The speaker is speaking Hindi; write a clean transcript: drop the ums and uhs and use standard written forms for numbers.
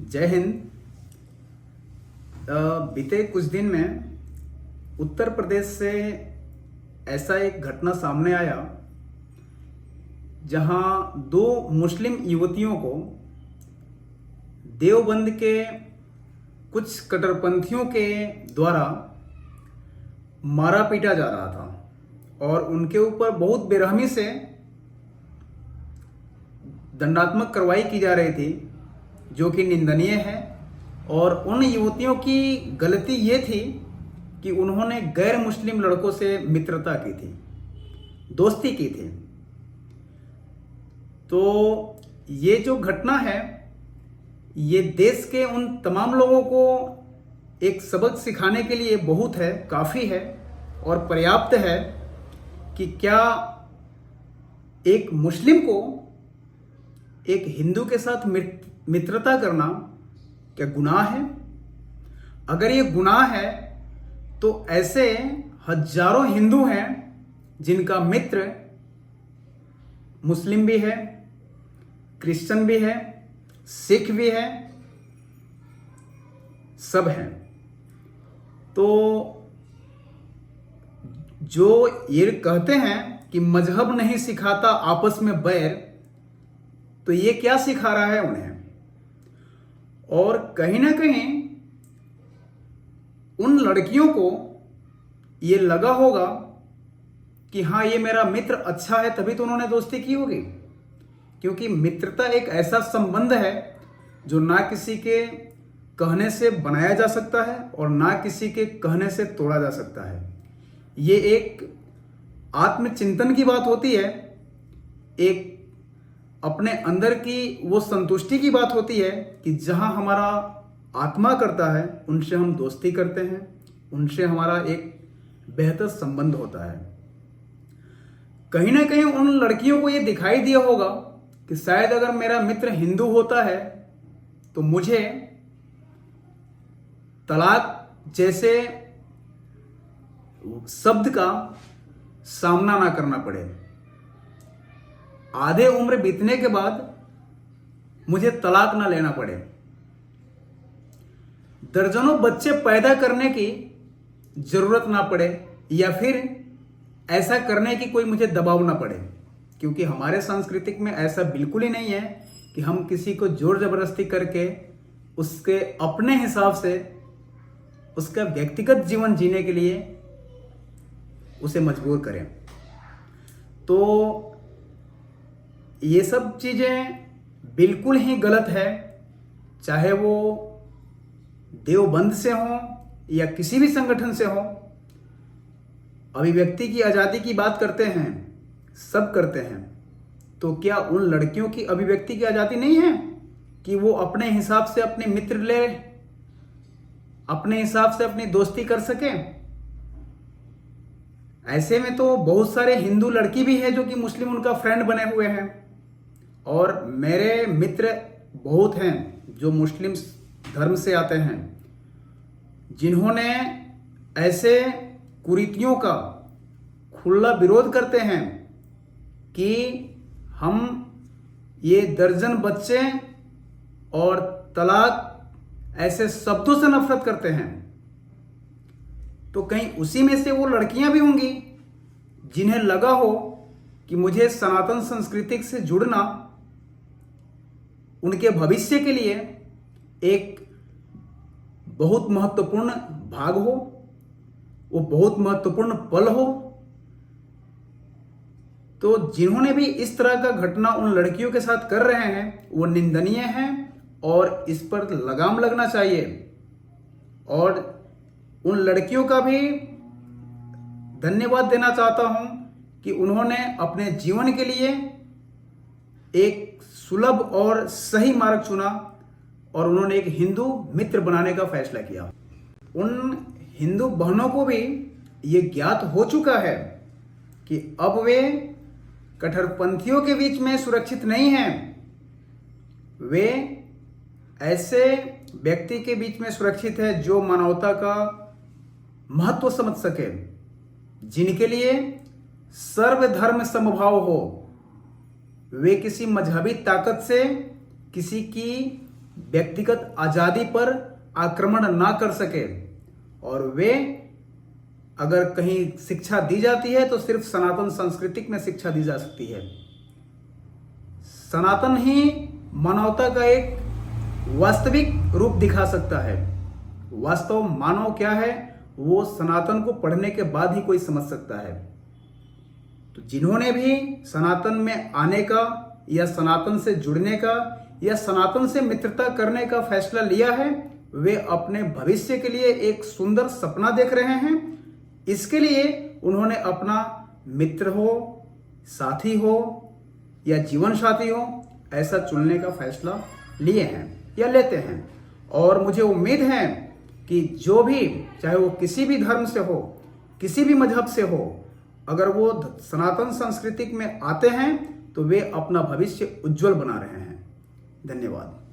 जय हिंद। बीते कुछ दिन में उत्तर प्रदेश से ऐसा एक घटना सामने आया जहां दो मुस्लिम युवतियों को देवबंद के कुछ कट्टरपंथियों के द्वारा मारा पीटा जा रहा था और उनके ऊपर बहुत बेरहमी से दंडात्मक कार्रवाई की जा रही थी, जो कि निंदनीय है। और उन युवतियों की गलती ये थी कि उन्होंने गैर मुस्लिम लड़कों से मित्रता की थी, दोस्ती की थी। तो ये जो घटना है, ये देश के उन तमाम लोगों को एक सबक सिखाने के लिए बहुत है, काफ़ी है और पर्याप्त है कि क्या एक मुस्लिम को एक हिंदू के साथ मित्रता करना क्या गुनाह है। अगर ये गुनाह है तो ऐसे हजारों हिंदू हैं जिनका मित्र मुस्लिम भी है, क्रिश्चियन भी है, सिख भी है, सब हैं। तो जो ये कहते हैं कि मजहब नहीं सिखाता आपस में बैर, तो ये क्या सिखा रहा है उन्हें। और कहीं ना कहीं उन लड़कियों को ये लगा होगा कि हाँ, ये मेरा मित्र अच्छा है, तभी तो उन्होंने दोस्ती की होगी। क्योंकि मित्रता एक ऐसा संबंध है जो ना किसी के कहने से बनाया जा सकता है और ना किसी के कहने से तोड़ा जा सकता है। ये एक आत्मचिंतन की बात होती है, एक अपने अंदर की वो संतुष्टि की बात होती है कि जहां हमारा आत्मा करता है उनसे हम दोस्ती करते हैं, उनसे हमारा एक बेहतर संबंध होता है। कहीं ना कहीं उन लड़कियों को ये दिखाई दिया होगा कि शायद अगर मेरा मित्र हिंदू होता है तो मुझे तलाक जैसे शब्द का सामना ना करना पड़े। आधे उम्र बीतने के बाद मुझे तलाक ना लेना पड़े, दर्जनों बच्चे पैदा करने की जरूरत ना पड़े, या फिर ऐसा करने की कोई मुझे दबाव ना पड़े। क्योंकि हमारे सांस्कृतिक में ऐसा बिल्कुल ही नहीं है कि हम किसी को जोर जबरदस्ती करके उसके अपने हिसाब से उसका व्यक्तिगत जीवन जीने के लिए उसे मजबूर करें। तो ये सब चीजें बिल्कुल ही गलत है, चाहे वो देवबंद से हो या किसी भी संगठन से हो। अभिव्यक्ति की आजादी की बात करते हैं, सब करते हैं, तो क्या उन लड़कियों की अभिव्यक्ति की आजादी नहीं है कि वो अपने हिसाब से अपने मित्र ले, अपने हिसाब से अपनी दोस्ती कर सके। ऐसे में तो बहुत सारे हिंदू लड़की भी है जो कि मुस्लिम उनका फ्रेंड बने हुए हैं, और मेरे मित्र बहुत हैं जो मुस्लिम धर्म से आते हैं, जिन्होंने ऐसे कुरीतियों का खुला विरोध करते हैं कि हम ये दर्जन बच्चे और तलाक ऐसे शब्दों से नफरत करते हैं। तो कहीं उसी में से वो लड़कियां भी होंगी जिन्हें लगा हो कि मुझे सनातन संस्कृति से जुड़ना उनके भविष्य के लिए एक बहुत महत्वपूर्ण भाग हो, वो बहुत महत्वपूर्ण पल हो। तो जिन्होंने भी इस तरह का घटना उन लड़कियों के साथ कर रहे हैं वो निंदनीय है और इस पर लगाम लगना चाहिए। और उन लड़कियों का भी धन्यवाद देना चाहता हूं कि उन्होंने अपने जीवन के लिए एक सुलभ और सही मार्ग चुना और उन्होंने एक हिंदू मित्र बनाने का फैसला किया। उन हिंदू बहनों को भी ये ज्ञात हो चुका है कि अब वे कट्टरपंथियों के बीच में सुरक्षित नहीं हैं, वे ऐसे व्यक्ति के बीच में सुरक्षित है जो मानवता का महत्व समझ सके, जिनके लिए सर्वधर्म समभाव हो। वे किसी मजहबी ताकत से किसी की व्यक्तिगत आजादी पर आक्रमण ना कर सके, और वे अगर कहीं शिक्षा दी जाती है तो सिर्फ सनातन सांस्कृतिक में शिक्षा दी जा सकती है। सनातन ही मानवता का एक वास्तविक रूप दिखा सकता है। वास्तव मानव क्या है वो सनातन को पढ़ने के बाद ही कोई समझ सकता है। तो जिन्होंने भी सनातन में आने का या सनातन से जुड़ने का या सनातन से मित्रता करने का फैसला लिया है, वे अपने भविष्य के लिए एक सुंदर सपना देख रहे हैं। इसके लिए उन्होंने अपना मित्र हो, साथी हो या जीवन साथी हो, ऐसा चुनने का फैसला लिए हैं या लेते हैं। और मुझे उम्मीद है कि जो भी, चाहे वो किसी भी धर्म से हो, किसी भी मजहब से हो, अगर वो सनातन सांस्कृतिक में आते हैं तो वे अपना भविष्य उज्जवल बना रहे हैं। धन्यवाद।